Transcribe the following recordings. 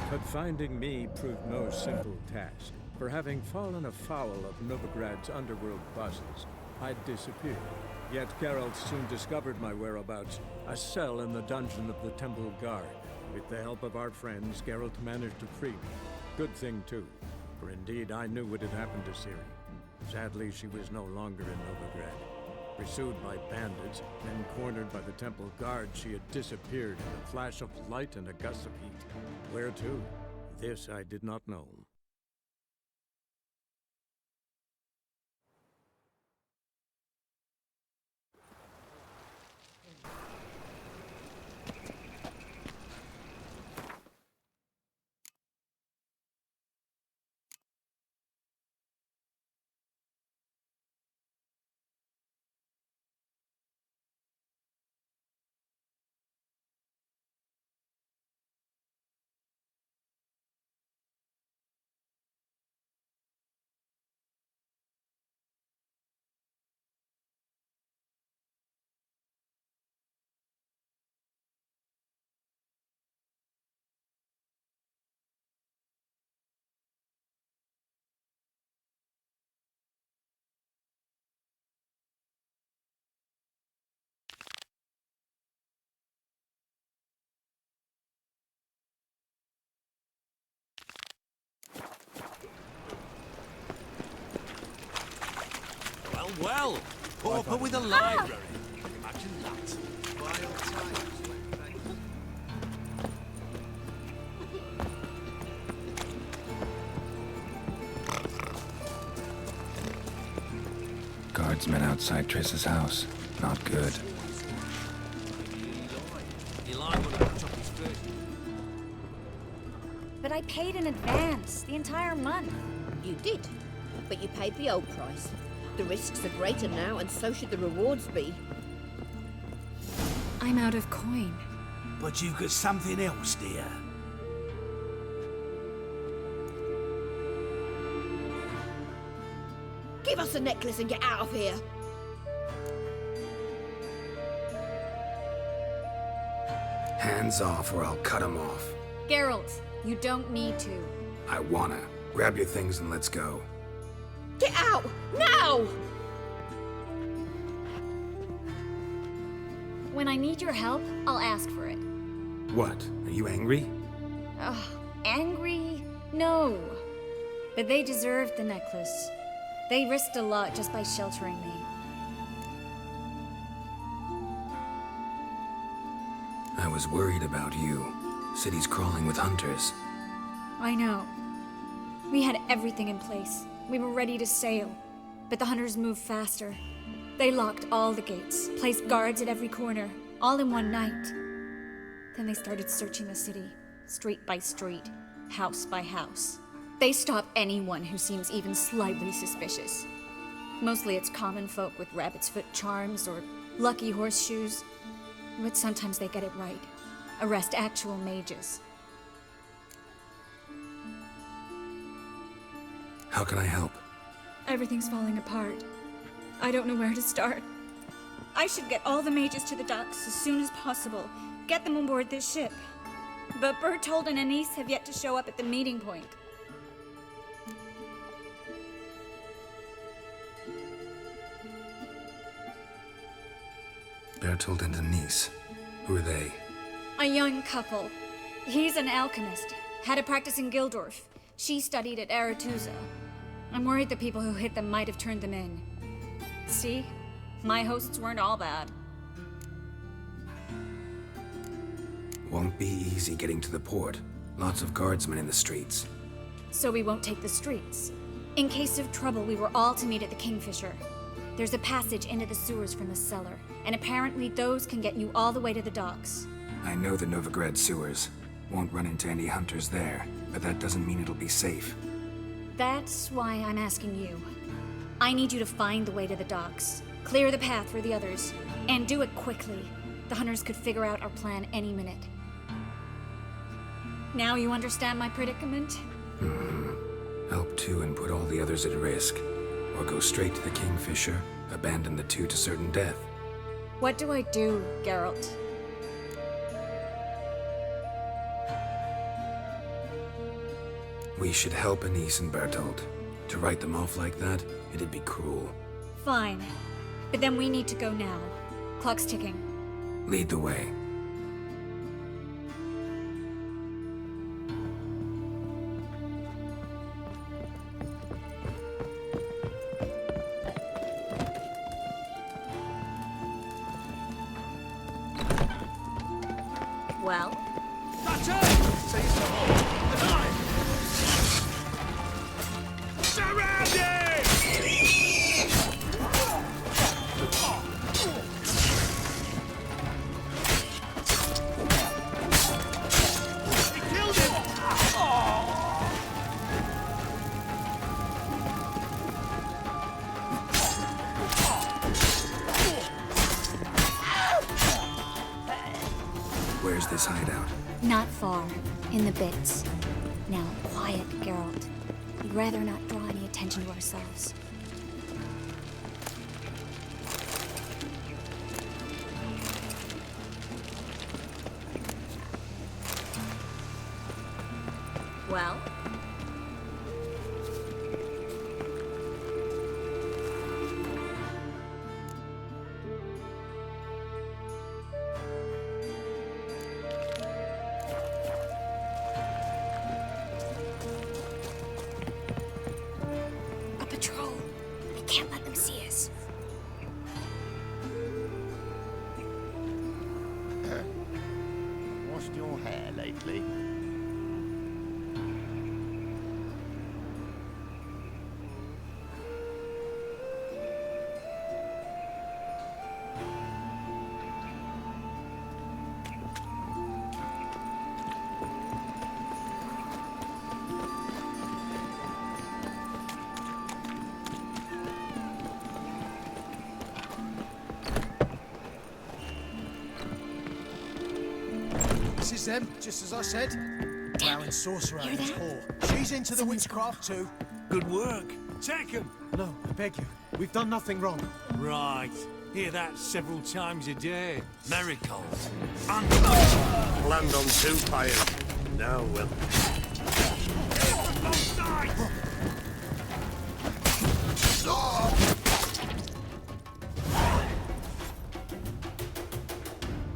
But finding me proved no simple task. For having fallen afoul of Novigrad's underworld bosses, I'd disappeared. Yet Geralt soon discovered my whereabouts, a cell in the dungeon of the Temple Guard. With the help of our friends, Geralt managed to free me. Good thing too, for indeed I knew what had happened to Ciri. Sadly, she was no longer in Novigrad. Pursued by bandits, then cornered by the Temple Guard, she had disappeared in a flash of light and a gust of heat. Where to? This I did not know. Well, pauper with a library. Imagine that. Wild times went back. Guardsmen outside Triss's house. Not good. Eli would have chopped his foot. But I paid in advance, the entire month. You did, but you paid the old price. The risks are greater now, and so should the rewards be. I'm out of coin. But you've got something else, dear. Give us the necklace and get out of here. Hands off or I'll cut them off. Geralt, you don't need to. I wanna. Grab your things and let's go. Get out! Now! When I need your help, I'll ask for it. What? Are you angry? Ugh, angry? No. But they deserved the necklace. They risked a lot just by sheltering me. I was worried about you. City's crawling with hunters. I know. We had everything in place. We were ready to sail. But the hunters moved faster. They locked all the gates, placed guards at every corner, all in one night. Then they started searching the city, street by street, house by house. They stop anyone who seems even slightly suspicious. Mostly it's common folk with rabbit's foot charms or lucky horseshoes. But sometimes they get it right. Arrest actual mages. How can I help? Everything's falling apart. I don't know where to start. I should get all the mages to the docks as soon as possible. Get them on board this ship. But Bertold and Anise have yet to show up at the meeting point. Bertold and Denise. Who are they? A young couple. He's an alchemist. Had a practice in Gildorf. She studied at Aretuza. I'm worried the people who hit them might have turned them in. See? My hosts weren't all bad. Won't be easy getting to the port. Lots of guardsmen in the streets. So we won't take the streets. In case of trouble, we were all to meet at the Kingfisher. There's a passage into the sewers from the cellar, and apparently those can get you all the way to the docks. I know the Novigrad sewers. Won't run into any hunters there, but that doesn't mean it'll be safe. That's why I'm asking you. I need you to find the way to the docks, clear the path for the others, and do it quickly. The hunters could figure out our plan any minute. Now you understand my predicament? Help two and put all the others at risk. Or go straight to the Kingfisher, abandon the two to certain death. What do I do, Geralt? We should help Anise and Bertolt. To write them off like that, it'd be cruel. Fine. But then we need to go now. Clock's ticking. Lead the way. Well? That's it! Seize the hole. The knife! Surround him! He killed him! Where's this hideout? Not far. In the bits. Now, quiet, Geralt. We'd rather not draw any attention to ourselves. Well? A patrol. We can't let them see us. Washed your hair lately? This is them, just as I said. Plowing sorcerer Hear and his that? whore. She's into the Someone's witchcraft too. Good work. Take him. No, I beg you. We've done nothing wrong. Right. Hear that several times a day. Miracles. Land on two fires. Now, well.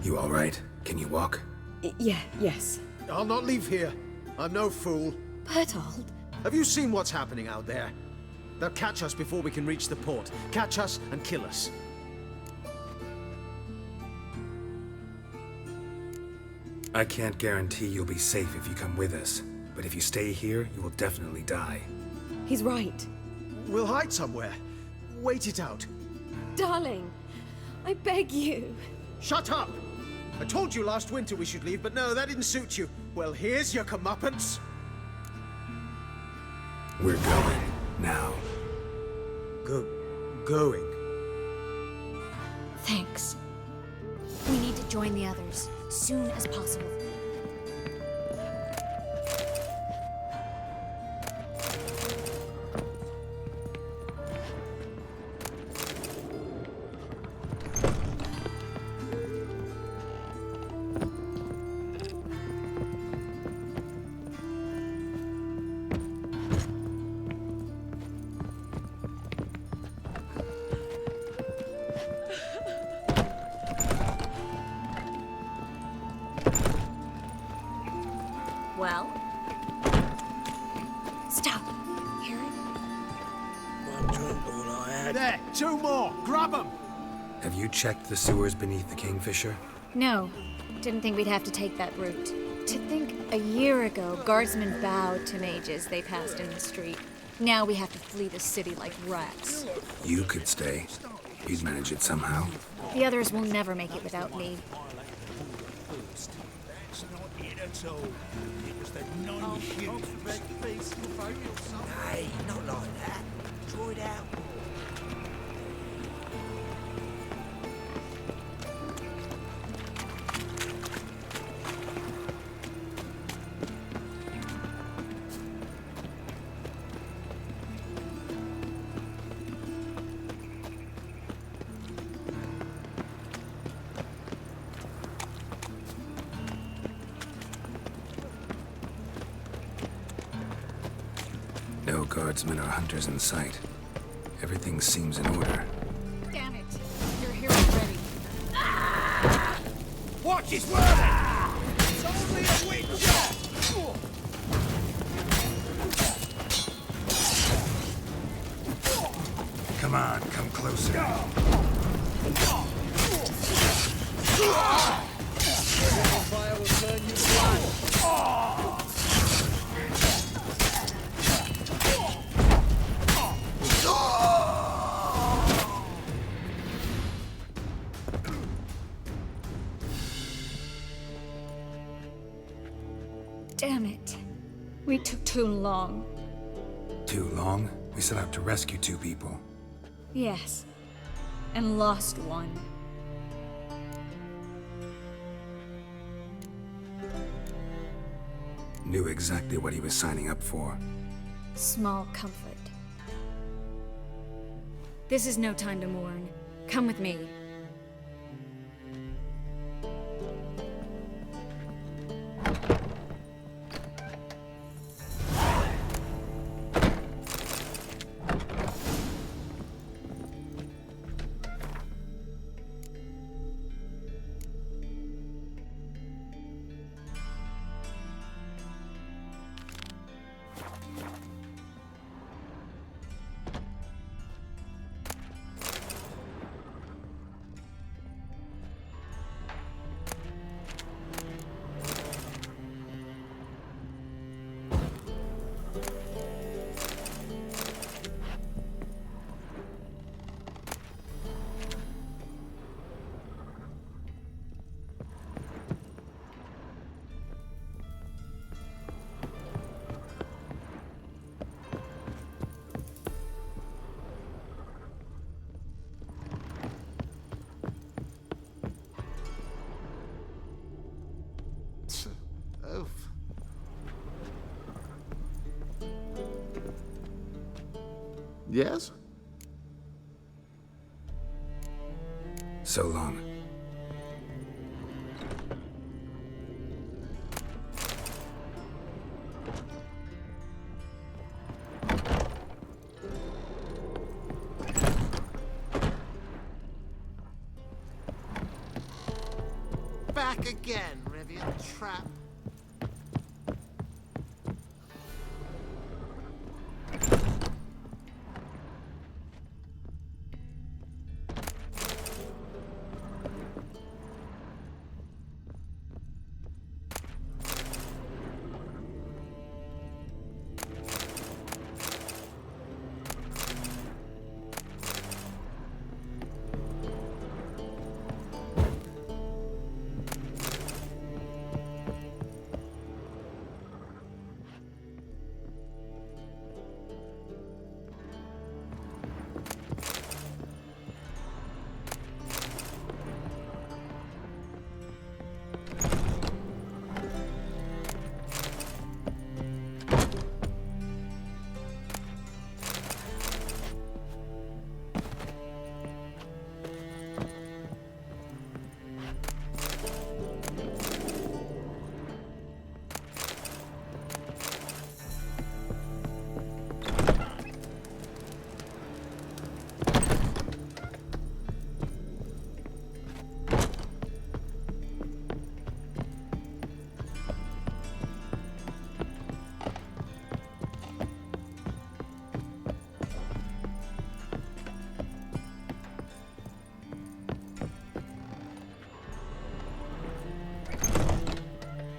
You alright? Can you walk? Yes. I'll not leave here. I'm no fool. Bertolt? Have you seen what's happening out there? They'll catch us before we can reach the port. Catch us and kill us. I can't guarantee you'll be safe if you come with us, but if you stay here, you will definitely die. He's right. We'll hide somewhere. Wait it out. Darling, I beg you. Shut up! I told you last winter we should leave, but no, that didn't suit you. Well, here's your comeuppance. We're going, now. Going? Thanks. We need to join the others, soon as possible. Well? Stop. Hear it? One drink, all I had. There, two more. Grab them. Have you checked the sewers beneath the Kingfisher? No. Didn't think we'd have to take that route. To think a year ago, guardsmen bowed to mages they passed in the street. Now we have to flee the city like rats. You could stay. You'd manage it somehow. The others will never make it without me. That's not it at all. It was the non-human. Hey, not like that. Draw it out. No guardsmen or hunters in sight. Everything seems in order. Damn it! You're here already. Watch his word! It's only a witch! Come on, come closer. Fire will turn you blind. Damn it. We took too long. Too long? We set out to rescue 2 people. Yes. And lost one. Knew exactly what he was signing up for. Small comfort. This is no time to mourn. Come with me. Oof. Yes? So long. Back again, Rivian trap.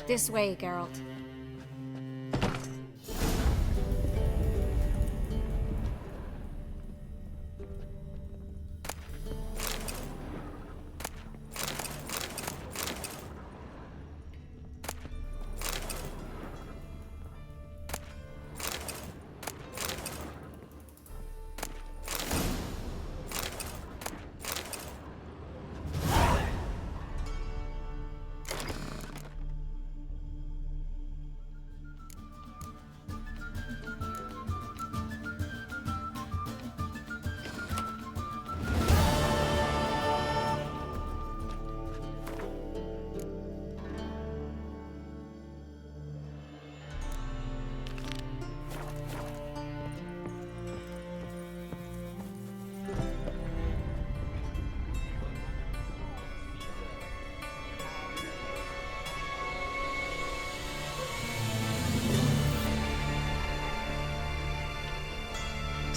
This way, Geralt.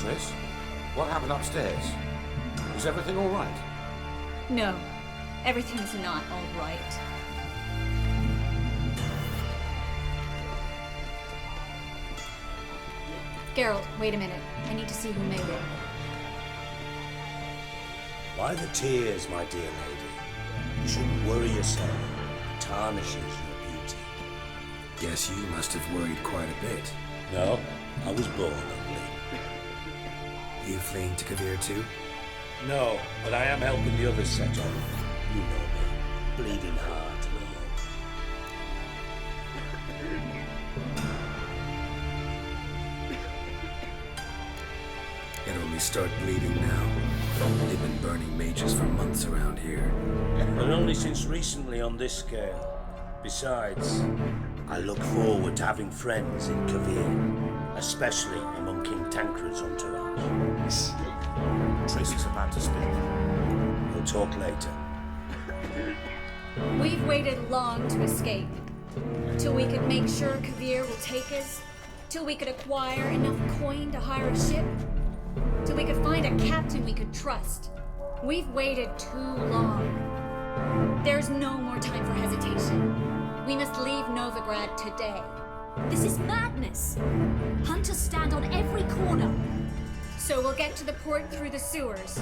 Triss? What happened upstairs? Is everything all right? No, everything's not all right. Geralt, wait a minute. I need to see who made it. Why the tears, my dear lady? You shouldn't worry yourself. It tarnishes your beauty. Guess you must have worried quite a bit. No, I was born ugly. You fleeing to Cabaret too? No, but I am helping the others set on. You know me. Bleeding heart and all. It only start bleeding now. They've been burning mages for months around here. But only since recently on this scale. Besides, I look forward to having friends in Cabaret, especially among King Tancred's entourage. Triss is about to speak. We'll talk later. We've waited long to escape. Till we could make sure Cabaret will take us. Till we could acquire enough coin to hire a ship. Till we could find a captain we could trust. We've waited too long. There's no more time for hesitation. We must leave Novigrad today. This is madness. Hunters stand on every corner. So we'll get to the port through the sewers.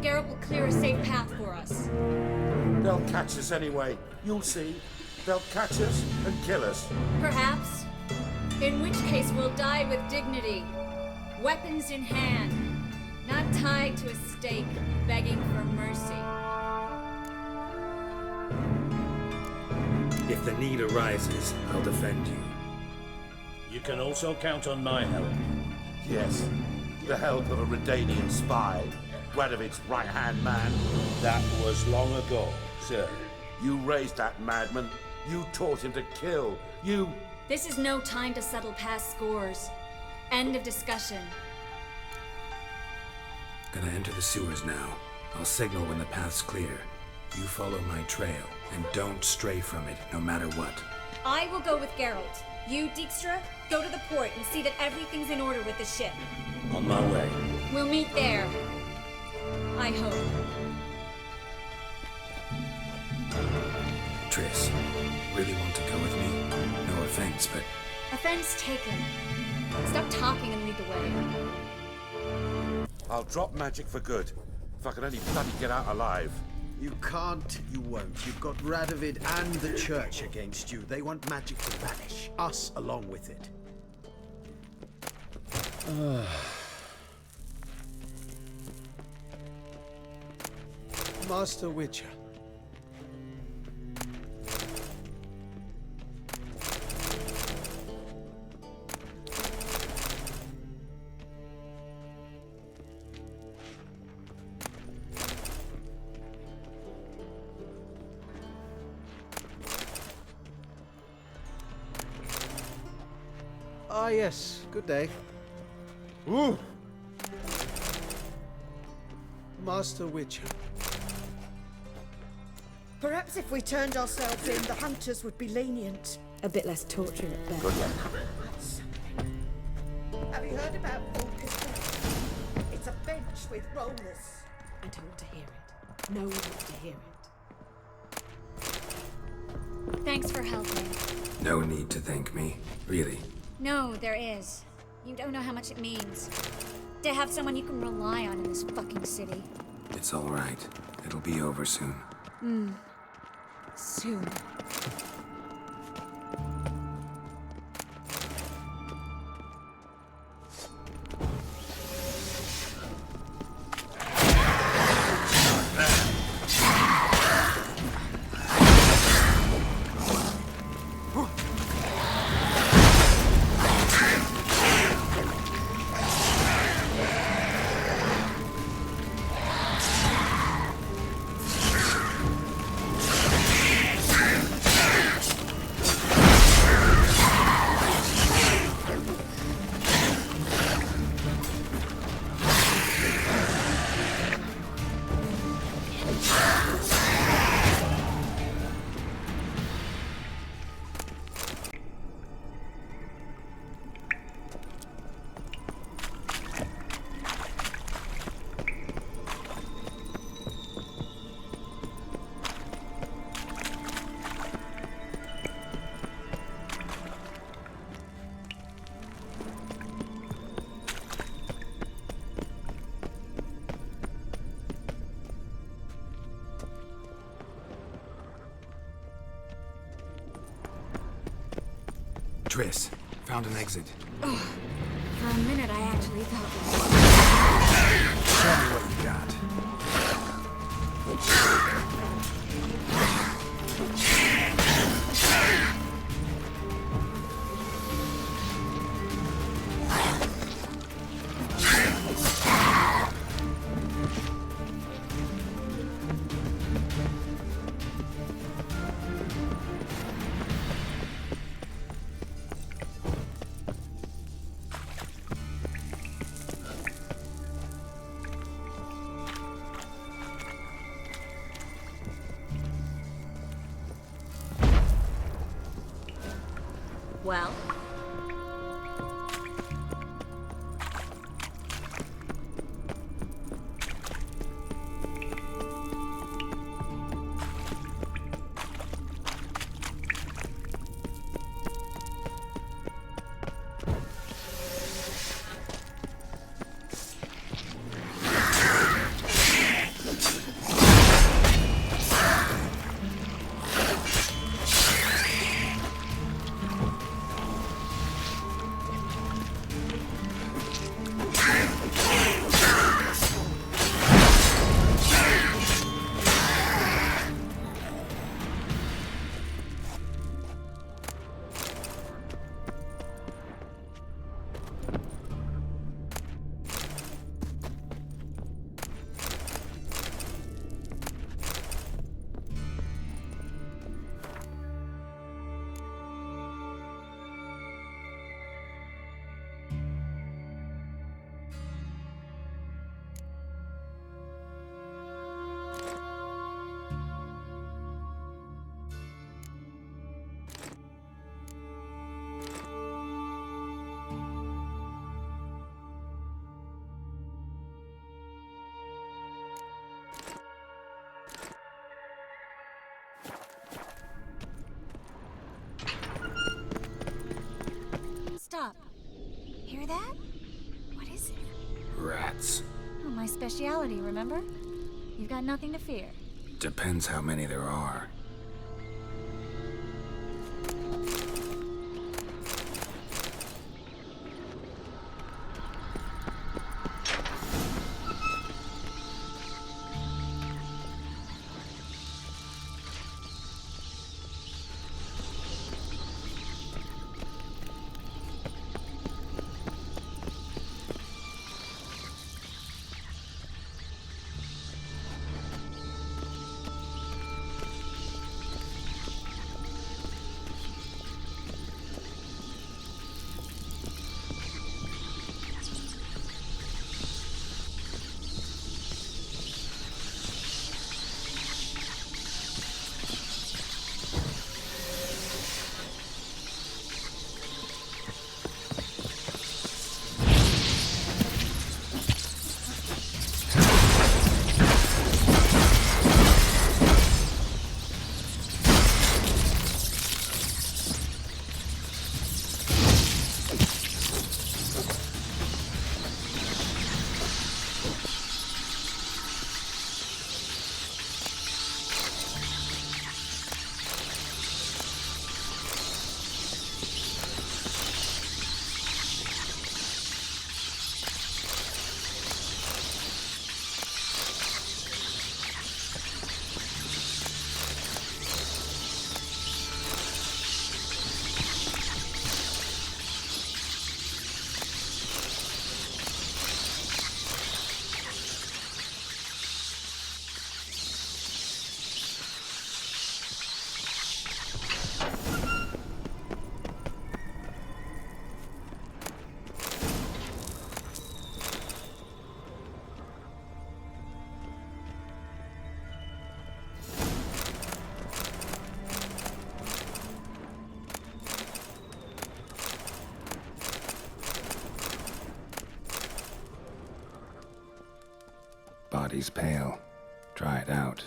Geralt will clear a safe path for us. They'll catch us anyway. You'll see. They'll catch us and kill us. Perhaps. In which case we'll die with dignity. Weapons in hand. Not tied to a stake, begging for mercy. If the need arises, I'll defend you. You can also count on my help. Yes. The help of a Redanian spy. Wedovic's right-hand man. That was long ago, sir. You raised that madman. You taught him to kill. You... This is no time to settle past scores. End of discussion. Gonna enter the sewers now. I'll signal when the path's clear. You follow my trail, and don't stray from it, no matter what. I will go with Geralt. You, Dijkstra, go to the port and see that everything's in order with the ship. On my way. We'll meet there. I hope. Triss, really want to go with me? No offense, but... Offense taken. Stop talking and lead the way. I'll drop magic for good. If I can only bloody get out alive. You can't, you won't. You've got Radovid and the Church against you. They want magic to vanish. Us along with it. Master Witcher. Ah, yes. Good day. Ooh! Master Witcher. Perhaps if we turned ourselves in, the hunters would be lenient. A bit less torture at best. Good luck. Have you heard about Orchestra? It's a bench with rollers. I don't want to hear it. No one wants to hear it. Thanks for helping. No need to thank me, really. No, there is. You don't know how much it means. To have someone you can rely on in this fucking city. It's all right. It'll be over soon. Soon. Triss, found an exit. For a minute, I actually thought Tell me what you got. Well? Stop. Hear that? What is it? Rats. Oh, my speciality, remember? You've got nothing to fear. Depends how many there are. Body's pale. Dried out.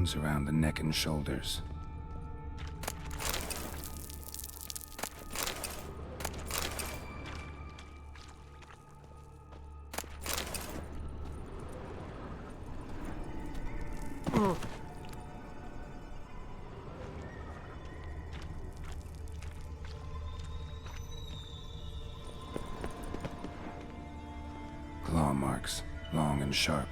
bones around the neck and shoulders. Claw marks, long and sharp.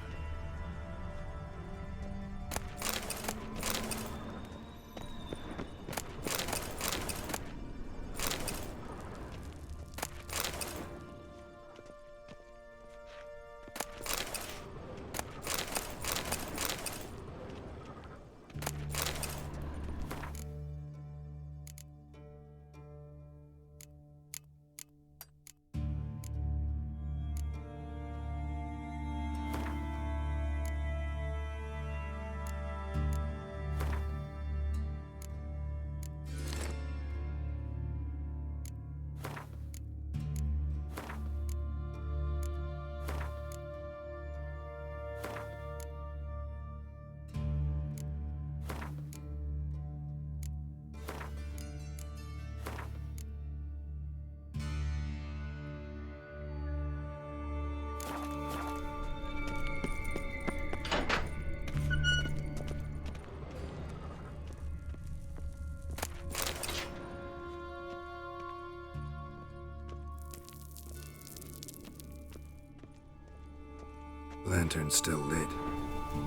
Lantern still lit.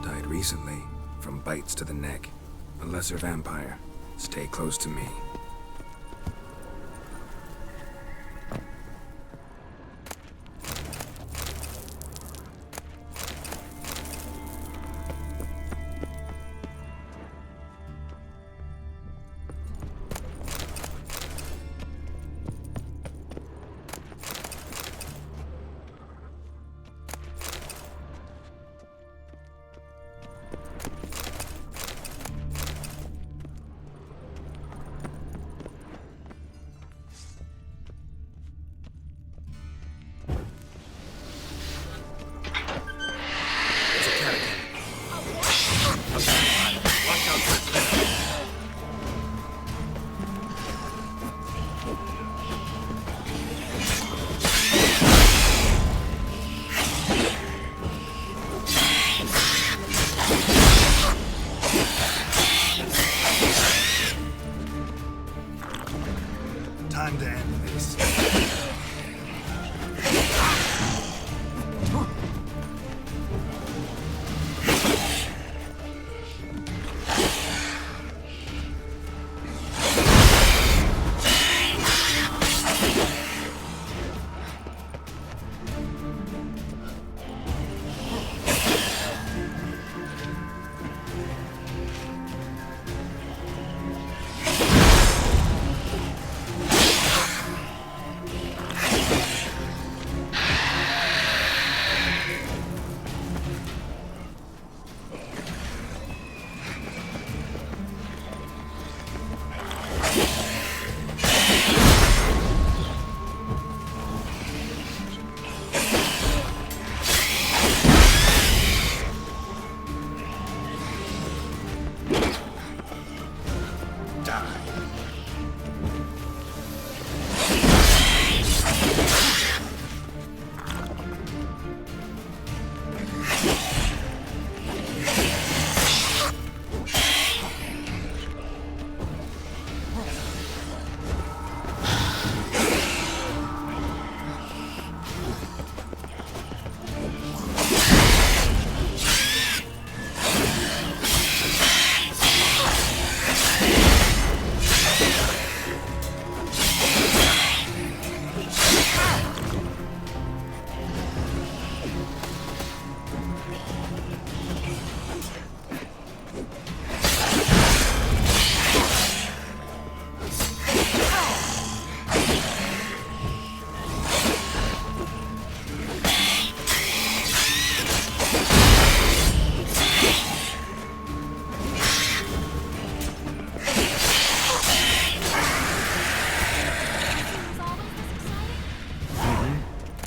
Died recently, from bites to the neck. A lesser vampire. Stay close to me. Time to end this.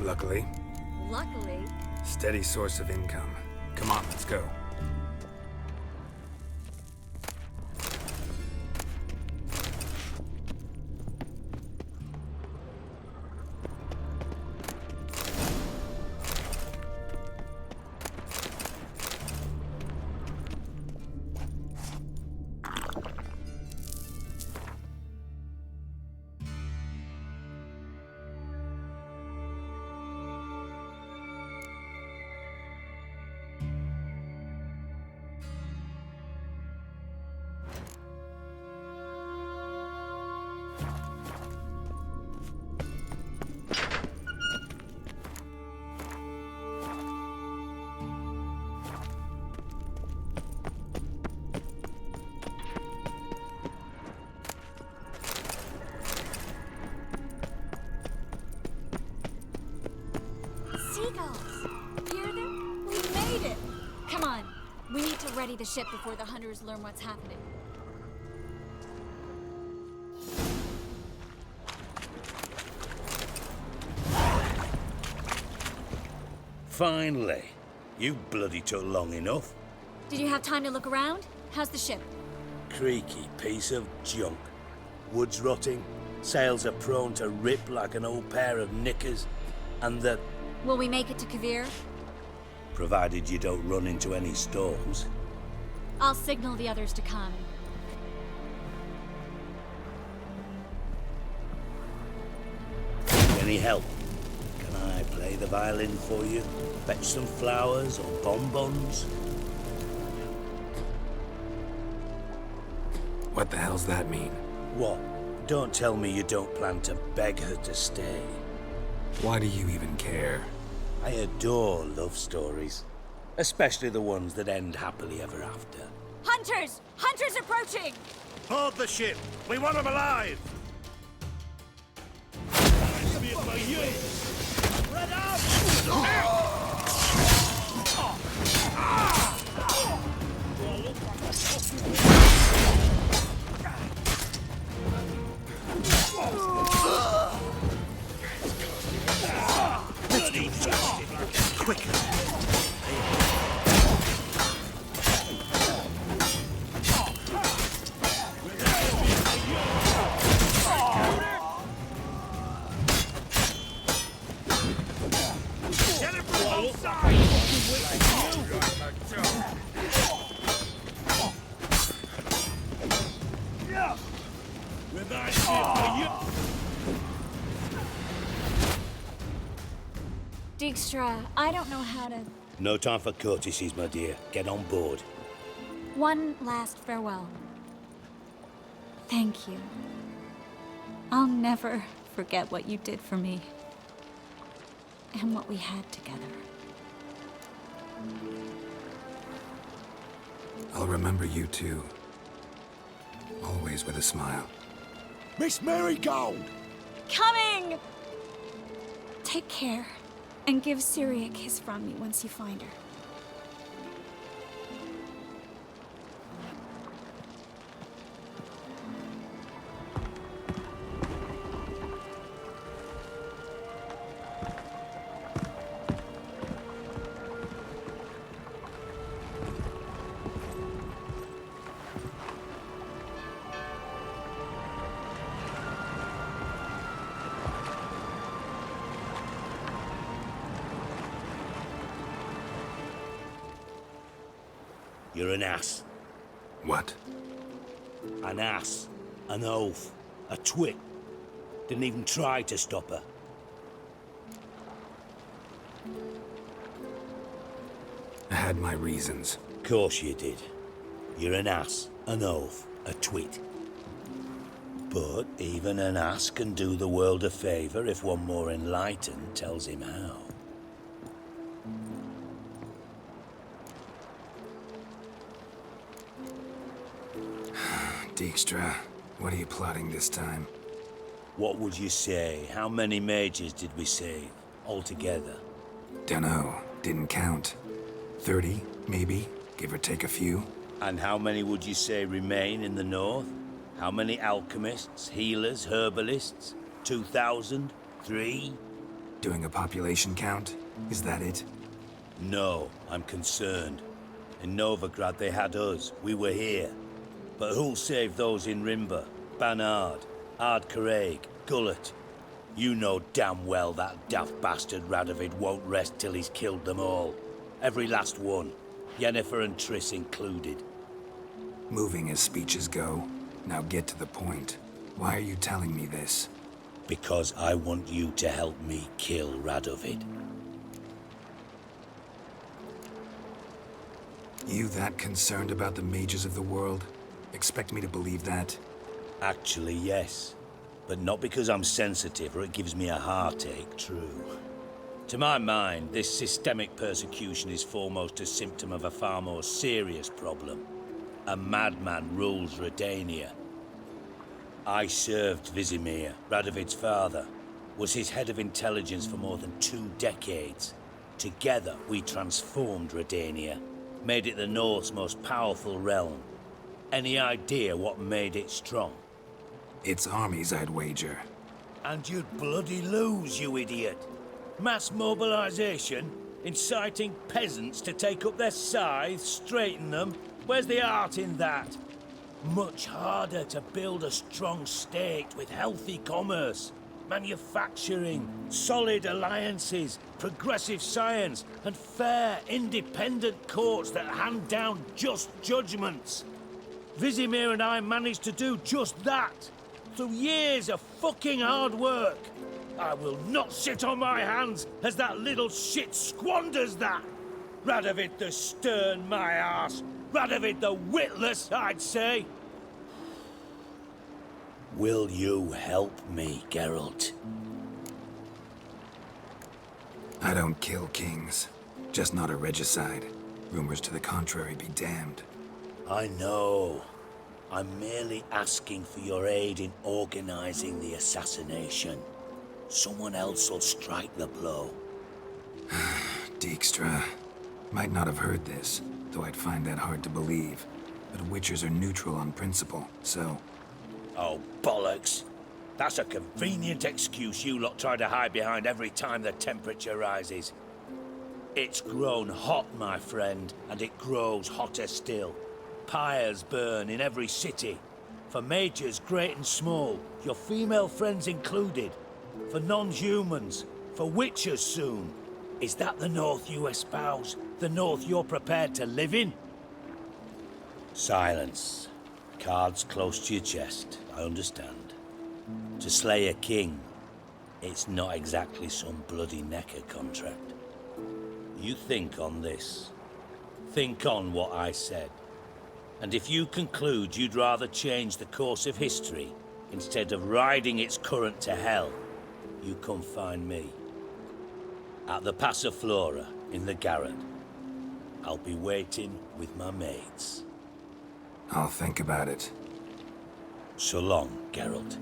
Luckily. Luckily. Steady source of income. Come on, let's go. seagulls. Hear them? We made it! Come on. We need to ready the ship before the hunters learn what's happening. Finally. You bloody took long enough. Did you have time to look around? How's the ship? Creaky piece of junk. Wood's rotting, sails are prone to rip like an old pair of knickers, and the... Will we make it to Kavir? Provided you don't run into any storms. I'll signal the others to come. Any help? Can I play the violin for you? Fetch some flowers or bonbons? What the hell's that mean? What? Don't tell me you don't plan to beg her to stay. Why do you even care? I adore love stories. Especially the ones that end happily ever after. Hunters! Hunters approaching! Hold the ship! We want them alive! Spread out! Quicker! Dijkstra, I don't know how to... No time for courtesies, my dear. Get on board. One last farewell. Thank you. I'll never forget what you did for me. And what we had together. I'll remember you too. Always with a smile. Miss Marigold! Coming! Take care. And give Siri a kiss from me once you find her. You're an ass. What? An ass. An oaf. A twit. Didn't even try to stop her. I had my reasons. Course you did. You're an ass, an oaf, a twit. But even an ass can do the world a favour if one more enlightened tells him how. Dijkstra, what are you plotting this time? What would you say? How many mages did we save, altogether? Dunno, didn't count. 30, maybe, give or take a few. And how many would you say remain in the north? How many alchemists, healers, herbalists? 2,000? 3? Doing a population count? Is that it? No, I'm concerned. In Novigrad they had us, we were here. But who'll save those in Rimba? Banard, Ardcaraig, Gullet? You know damn well that daft bastard Radovid won't rest till he's killed them all. Every last one. Yennefer and Triss included. Moving as speeches go. Now get to the point. Why are you telling me this? Because I want you to help me kill Radovid. You that concerned about the mages of the world? Expect me to believe that? Actually, yes. But not because I'm sensitive or it gives me a heartache, true. To my mind, this systemic persecution is foremost a symptom of a far more serious problem. A madman rules Redania. I served Vizimir, Radovid's father, was his head of intelligence for more than 2 decades. Together, we transformed Redania, made it the North's most powerful realm. Any idea what made it strong? Its armies, I'd wager. And you'd bloody lose, you idiot. Mass mobilization, inciting peasants to take up their scythes, straighten them. Where's the art in that? Much harder to build a strong state with healthy commerce, manufacturing, solid alliances, progressive science, and fair, independent courts that hand down just judgments. Vizimir and I managed to do just that, through years of fucking hard work. I will not sit on my hands as that little shit squanders that. Radovid the stern, my arse. Radovid the witless, I'd say. Will you help me, Geralt? I don't kill kings. Just not a regicide. Rumors to the contrary be damned. I know. I'm merely asking for your aid in organizing the assassination. Someone else will strike the blow. Dijkstra. Might not have heard this, though I'd find that hard to believe. But Witchers are neutral on principle, so... Oh, bollocks. That's a convenient excuse you lot try to hide behind every time the temperature rises. It's grown hot, my friend, and it grows hotter still. Pyres burn in every city. For mages great and small, your female friends included. For non-humans, for witchers soon. Is that the North you espouse? The North you're prepared to live in? Silence. Cards close to your chest, I understand. To slay a king, it's not exactly some bloody necker contract. You think on this. Think on what I said. And if you conclude you'd rather change the course of history instead of riding its current to hell, you come find me. At the Passiflora in the Garret. I'll be waiting with my mates. I'll think about it. So long, Geralt.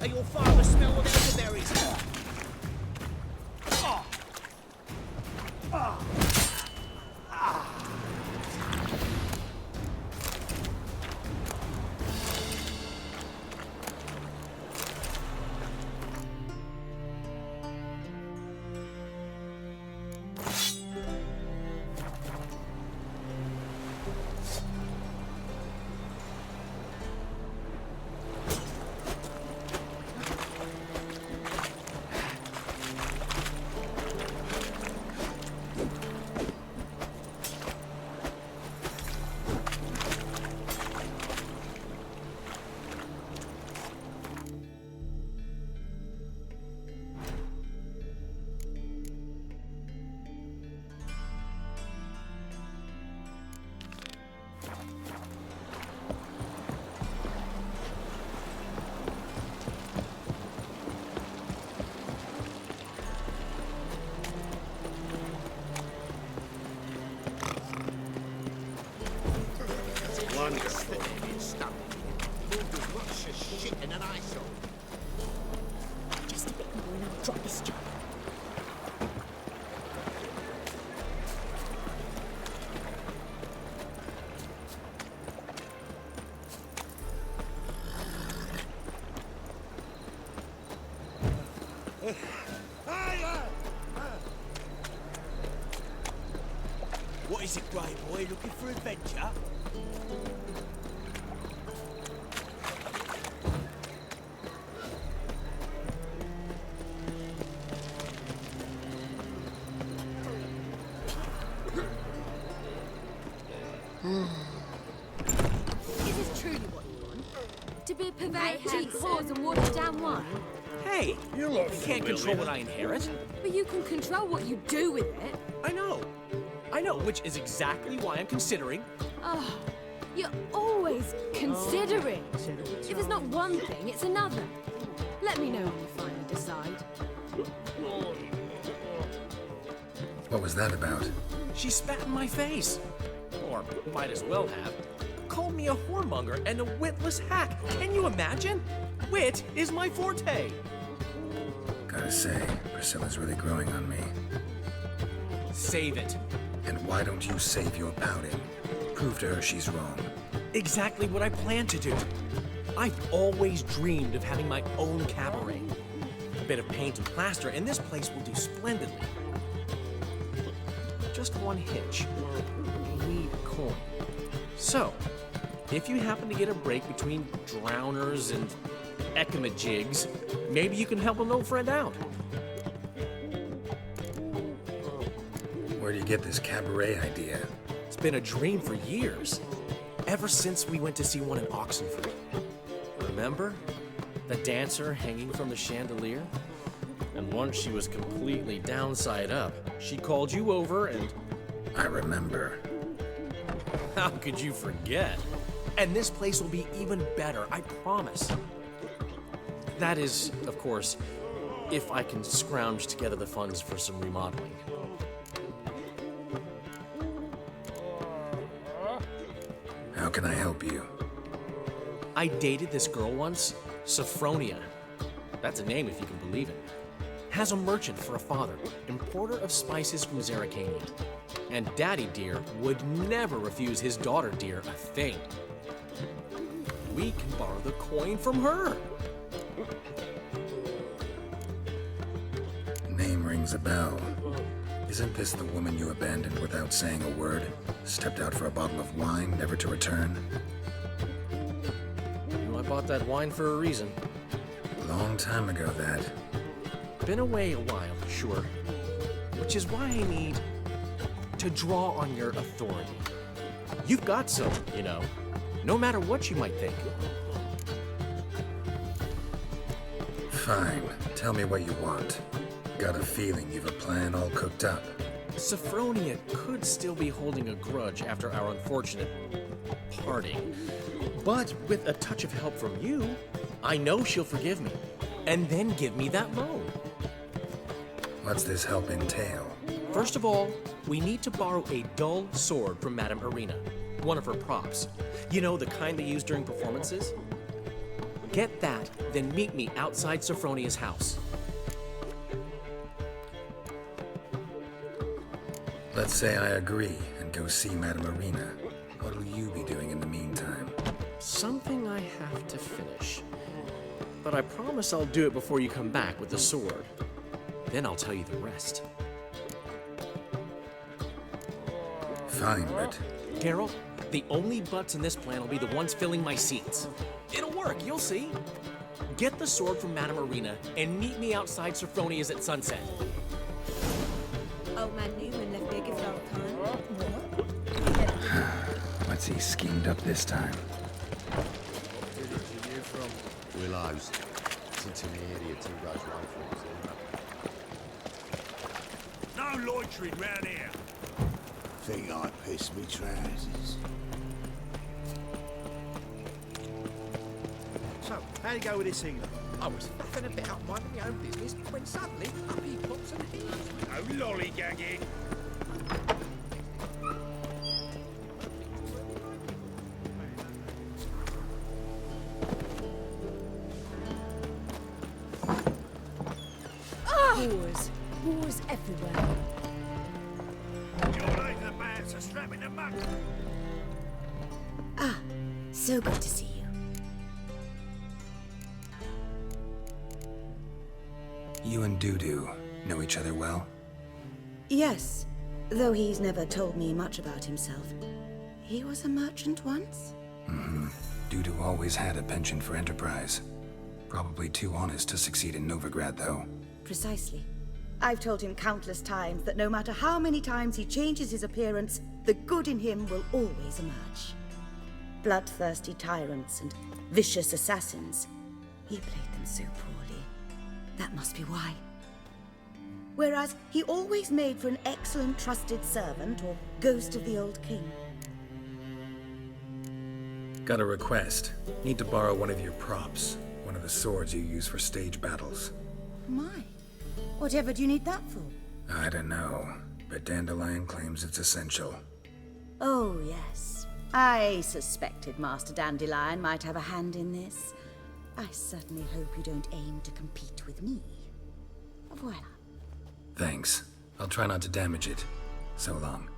Your father smell of elderberries. Wonderful. Moved as much as shit in an eyesore. Just a bit more and I'll drop this job. What is it, Grey Boy? Looking for adventure? Is this truly what you want? To be a purveyor of cheap whores and watered down wine? Hey, you can't control what I inherit. But you can control what you do with it. I know, which is exactly why I'm considering. Oh, you're always considering. If it's not one thing, it's another. Let me know when you finally decide. What was that about? She spat in my face. Or might as well have. Called me a whoremonger and a witless hack. Can you imagine? Wit is my forte. Gotta say, Priscilla's really growing on me. Save it. And why don't you save your pouting? Prove to her she's wrong. Exactly what I plan to do. I've always dreamed of having my own cabaret. A bit of paint and plaster, and this place will do splendidly. Just one hitch. I need a coin. So, if you happen to get a break between drowners and ecamajigs, maybe you can help an old friend out. Where do you get this cabaret idea? It's been a dream for years. Ever since we went to see one in Oxenford. Remember? The dancer hanging from the chandelier? And once she was completely downside up, she called you over and... I remember. How could you forget? And this place will be even better, I promise. That is, of course, if I can scrounge together the funds for some remodeling. How can I help you? I dated this girl once, Sophronia. That's a name if you can believe it. Has a merchant for a father, importer of spices from Zerrikania. And Daddy Dear would never refuse his daughter Dear a thing. We can borrow the coin from her. Name rings a bell. Isn't this the woman you abandoned without saying a word? Stepped out for a bottle of wine, never to return? You know, I bought that wine for a reason. Long time ago, that. Been away a while, sure. Which is why I need to draw on your authority. You've got some, you know, no matter what you might think. Fine. Tell me what you want. Got a feeling you've a plan all cooked up. Sophronia could still be holding a grudge after our unfortunate parting. But with a touch of help from you, I know she'll forgive me. And then give me that loan. What's this help entail? First of all, we need to borrow a dull sword from Madame Irina, one of her props. You know, the kind they use during performances? Get that, then meet me outside Sophronia's house. Let's say I agree and go see Madame Irina. What'll you be doing in the meantime? Something I have to finish. But I promise I'll do it before you come back with the sword. Then I'll tell you the rest. Fine, but... Carol, the only butts in this plan will be the ones filling my seats. It'll work, you'll see. Get the sword from Madame Irina and meet me outside Sophronia's at sunset. Old man Newman left me a gift last time. What's he schemed up this time? Willows. It's in the area, 2 rows away from us. No loitering round here. Think I pissed me trousers. So, how'd it go with this healer? I was faffing about minding my own business when suddenly up he pops and he's... No lollygagging. Boars. Boars everywhere. You're like the bears are strapping them back. Ah, so good to see you. You and Dudu know each other well? Yes, though he's never told me much about himself. He was a merchant once? Mm-hmm. Dudu always had a penchant for enterprise. Probably too honest to succeed in Novigrad, though. Precisely. I've told him countless times that no matter how many times he changes his appearance, the good in him will always emerge. Bloodthirsty tyrants and vicious assassins. He played them so poorly. That must be why. Whereas he always made for an excellent trusted servant or ghost of the old king. Got a request. Need to borrow one of your props. One of the swords you use for stage battles. My. Whatever do you need that for? I don't know, but Dandelion claims it's essential. Oh, yes. I suspected Master Dandelion might have a hand in this. I certainly hope you don't aim to compete with me. Voila. Thanks. I'll try not to damage it. So long.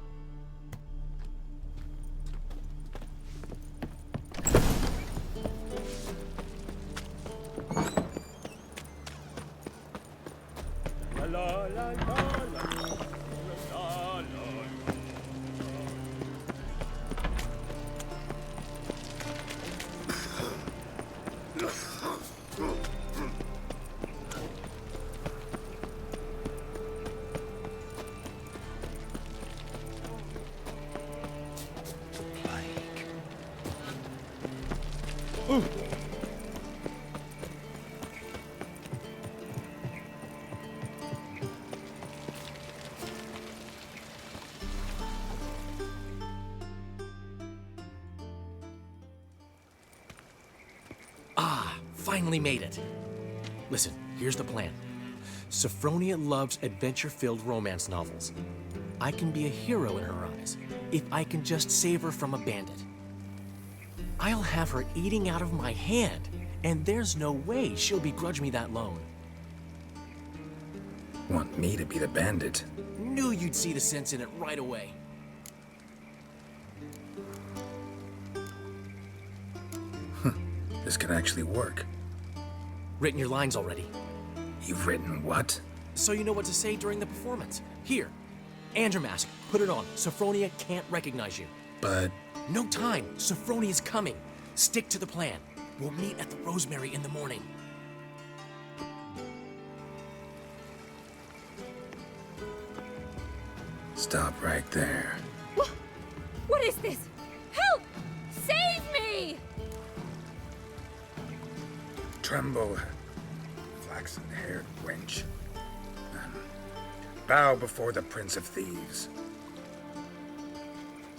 Finally made it. Listen, here's the plan. Sophronia loves adventure-filled romance novels. I can be a hero in her eyes if I can just save her from a bandit. I'll have her eating out of my hand, and there's no way she'll begrudge me that loan. Want me to be the bandit? Knew you'd see the sense in it right away. This could actually work. Written your lines already. You've written what? So you know what to say during the performance. Here, and your mask. Put it on. Sophronia can't recognize you. But... No time. Sophronia's coming. Stick to the plan. We'll meet at the Rosemary in the morning. Stop right there. What is this? Help! Save me! Tremble, flaxen-haired wench. Bow before the Prince of Thieves.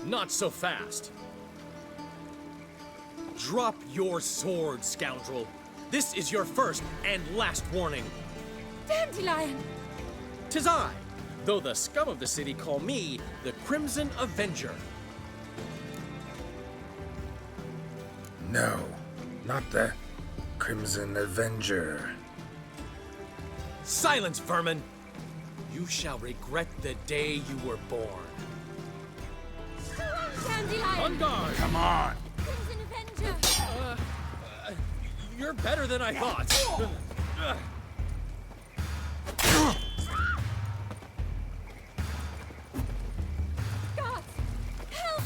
Not so fast. Drop your sword, scoundrel. This is your first and last warning. Dandelion! 'Tis I, though the scum of the city call me the Crimson Avenger. No, not the Crimson Avenger. Silence, vermin! You shall regret the day you were born. Dandelion! On guard! Come on! Crimson Avenger! You're better than I thought. Guards! Help!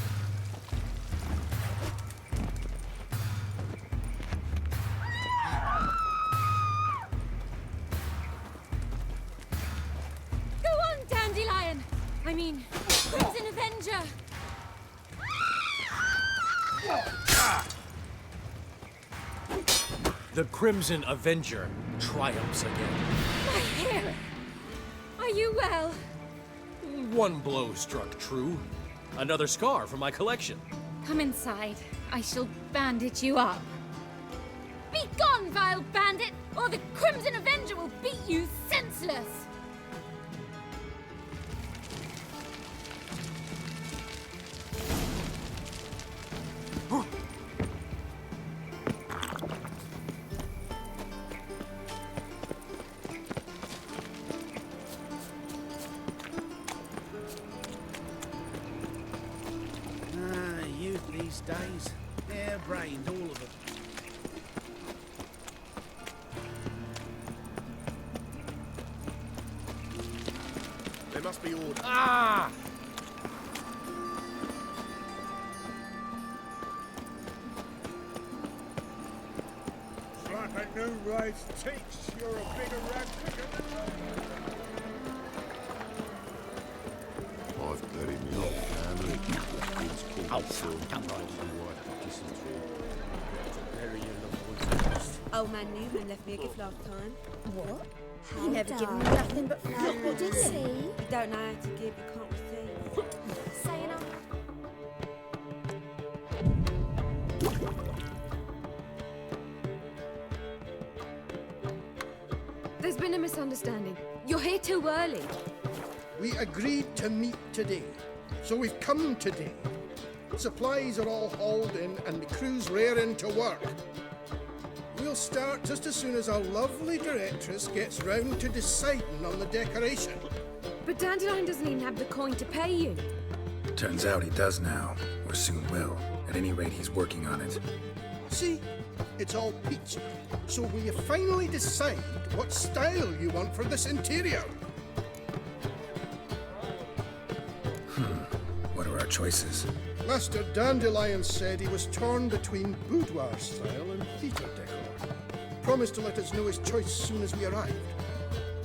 Go on, Dandelion! I mean, Crimson Avenger! The Crimson Avenger triumphs again. My hair! Are you well? One blow struck true. Another scar from my collection. Come inside. I shall bandage you up. Be gone, vile bandit, or the Crimson Avenger will beat you senseless! these days. Hair-brained, all of them. They must be ordered. Ah! It's like a new race teach. You're a bigger rat quicker than I've got him in family. Old man Newman left me a gift last time. What? He never given me nothing but food, did he? You don't know how to give, you can't receive. Say enough. There's been a misunderstanding. You're here too early. We agreed to meet today, so we've come today. Supplies are all hauled in and the crew's raring to work. We'll start just as soon as our lovely directress gets round to deciding on the decoration. But Dandelion doesn't even have the coin to pay you. Turns out he does now, or soon will. At any rate, he's working on it. See, it's all peachy. So will you finally decide what style you want for this interior? What are our choices? Master Dandelion said he was torn between boudoir style and theatre decor. Promised to let us know his choice as soon as we arrived.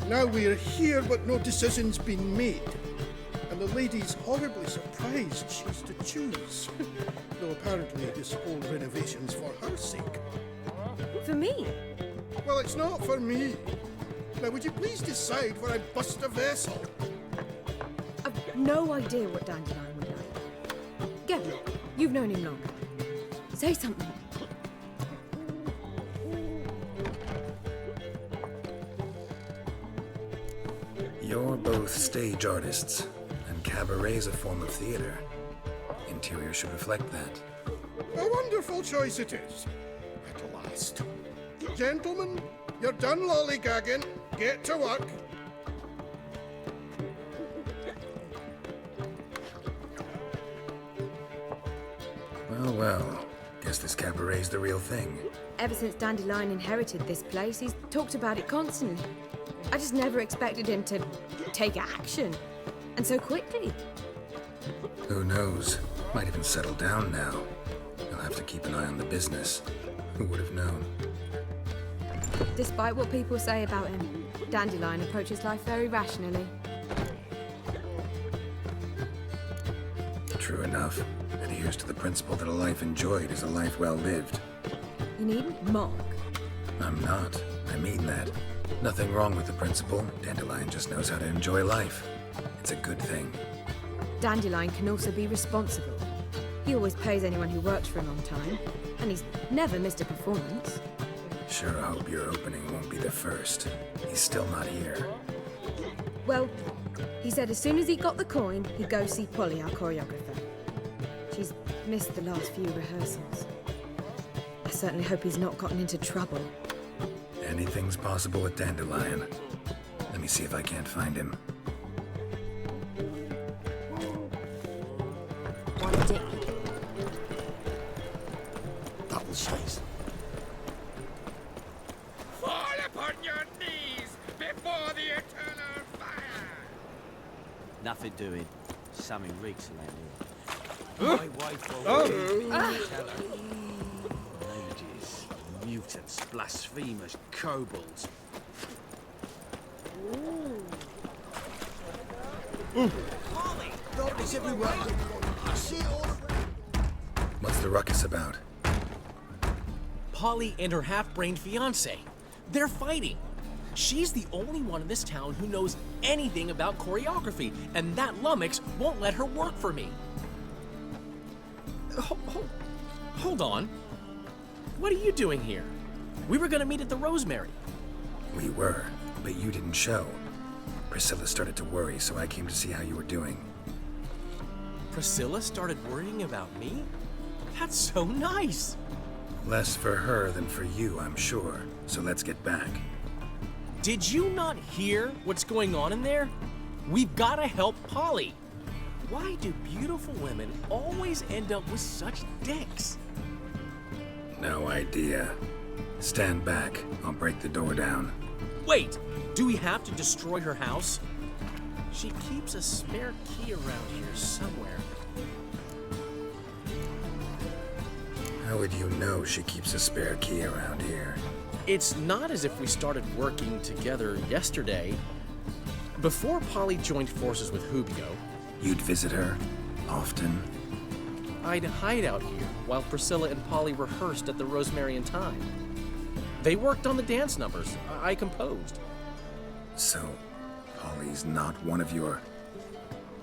Now we're here, but no decision's been made. And the lady's horribly surprised she's to choose. Though apparently this whole renovation's for her sake. For me? Well, it's not for me. Now, would you please decide where I bust a vessel? I've no idea what Dandelion would like. Go. You've known him longer. Say something. You're both stage artists, and cabaret's a form of theater. Interior should reflect that. A wonderful choice it is. At last. Gentlemen, you're done lollygagging. Get to work. Well, guess this cabaret's the real thing. Ever since Dandelion inherited this place, he's talked about it constantly. I just never expected him to take action. And so quickly. Who knows? Might even settle down now. He'll have to keep an eye on the business. Who would have known? Despite what people say about him, Dandelion approaches life very rationally. True enough. Adheres to the principle that a life enjoyed is a life well lived. You needn't mock. I'm not. I mean that. Nothing wrong with the principle. Dandelion just knows how to enjoy life. It's a good thing. Dandelion can also be responsible. He always pays anyone who works for him on time, and he's never missed a performance. Sure hope your opening won't be the first. He's still not here. Well, he said as soon as he got the coin, he'd go see Polly, our choreographer. She's missed the last few rehearsals. I certainly hope he's not gotten into trouble. Anything's possible with Dandelion. Let me see if I can't find him. Double chase. Fall upon your knees before the eternal fire! Nothing doing. Something reeks lately. My wife mages, mutants, blasphemers, kobolds. Notice everywhere. I see it all around. What's the ruckus about? Polly and her half-brained fiancé. They're fighting. She's the only one in this town who knows anything about choreography, and that lummox won't let her work for me. Hold on. What are you doing here? We were gonna meet at the Rosemary. We were, but you didn't show. Priscilla started to worry, so I came to see how you were doing. Priscilla started worrying about me? That's so nice! Less for her than for you, I'm sure. So let's get back. Did you not hear what's going on in there? We've gotta help Polly. Why do beautiful women always end up with such dicks? No idea. Stand back. I'll break the door down. Wait! Do we have to destroy her house? She keeps a spare key around here somewhere. How would you know she keeps a spare key around here? It's not as if we started working together yesterday. Before Polly joined forces with Hubio, You'd visit her? Often? I'd hide out here while Priscilla and Polly rehearsed at the Rosemary and Thyme. They worked on the dance numbers I composed. So, Polly's not one of your...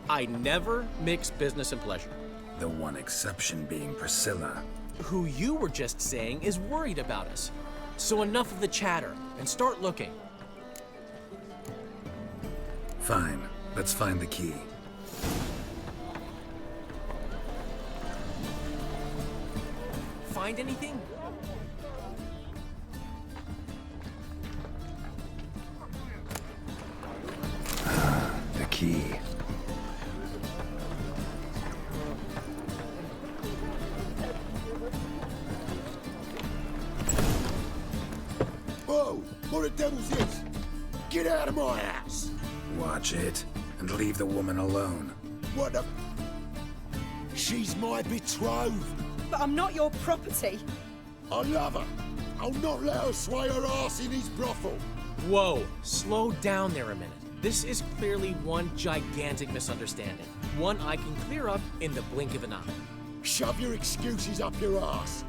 I never mix business and pleasure. The one exception being Priscilla. Who you were just saying is worried about us. So enough of the chatter, and start looking. Fine. Let's find the key. Find anything? The key. Whoa! What the devil's this? Get out of my house! Watch it, and leave the woman alone. What the... She's my betrothed. But I'm not your property. I love her. I'll not let her sway her ass in his brothel. Whoa, slow down there a minute. This is clearly one gigantic misunderstanding. One I can clear up in the blink of an eye. Shove your excuses up your ass.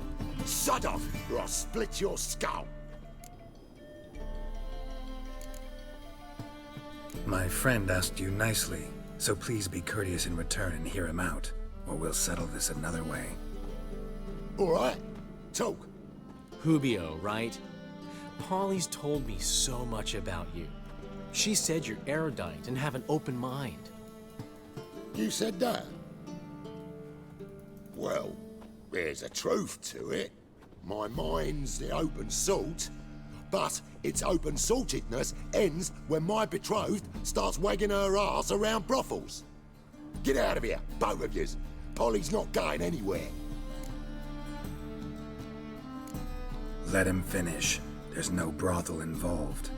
Sod off, or I'll split your skull. My friend asked you nicely, so please be courteous in return and hear him out, or we'll settle this another way. All right, talk. Hubio, right? Polly's told me so much about you. She said you're erudite and have an open mind. You said that? Well, there's a truth to it. My mind's the open salt, but its open saltedness ends when my betrothed starts wagging her ass around brothels. Get out of here, both of yous. Polly's not going anywhere. Let him finish. There's no brothel involved.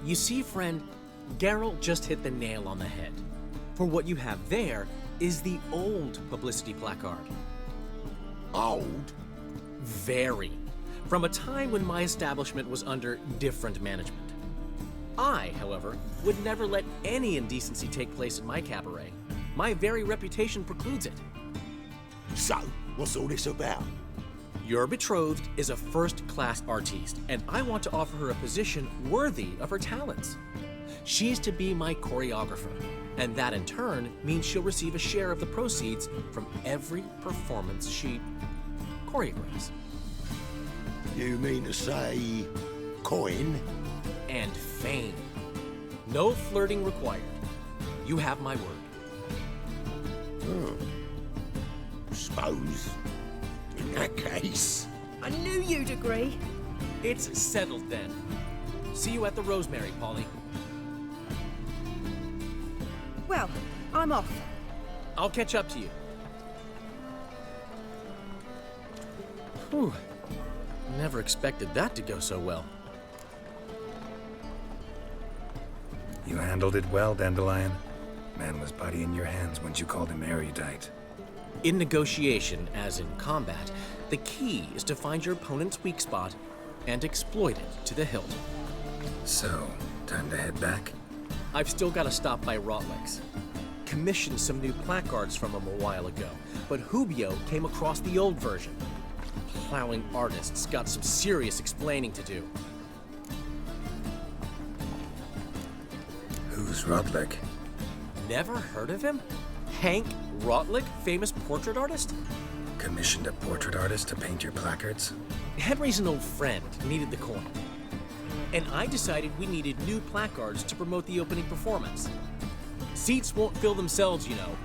You see, friend, Geralt just hit the nail on the head. For what you have there is the old publicity placard. Old? Very. From a time when my establishment was under different management. I, however, would never let any indecency take place in my cabaret. My very reputation precludes it. So, what's all this about? Your betrothed is a first-class artiste, and I want to offer her a position worthy of her talents. She's to be my choreographer, and that in turn means she'll receive a share of the proceeds from every performance she choreographs. You mean to say... coin? And fame. No flirting required. You have my word. Suppose... in that case... I knew you'd agree. It's settled then. See you at the Rosemary, Polly. Well, I'm off. I'll catch up to you. Whew. Never expected that to go so well. You handled it well, Dandelion. Man was body in your hands once you called him erudite. In negotiation, as in combat, the key is to find your opponent's weak spot and exploit it to the hilt. So, time to head back? I've still got to stop by Rotlick's. Commissioned some new placards from him a while ago, but Hubio came across the old version. Plowing artists got some serious explaining to do. Who's Rotlick? Never heard of him? Hank Rotlick, famous portrait artist? Commissioned a portrait artist to paint your placards? Henry's an old friend, needed the coin. And I decided we needed new placards to promote the opening performance. Seats won't fill themselves, you know.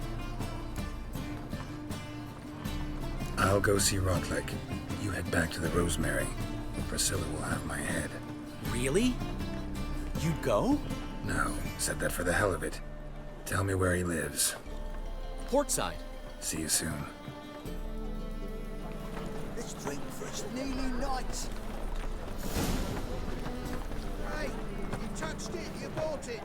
I'll go see Rotlick. You head back to the Rosemary. Priscilla will have my head. Really? You'd go? No, said that for the hell of it. Tell me where he lives. port side. See you soon. Let's drink for it's nearly night. Hey, you touched it, you bought it.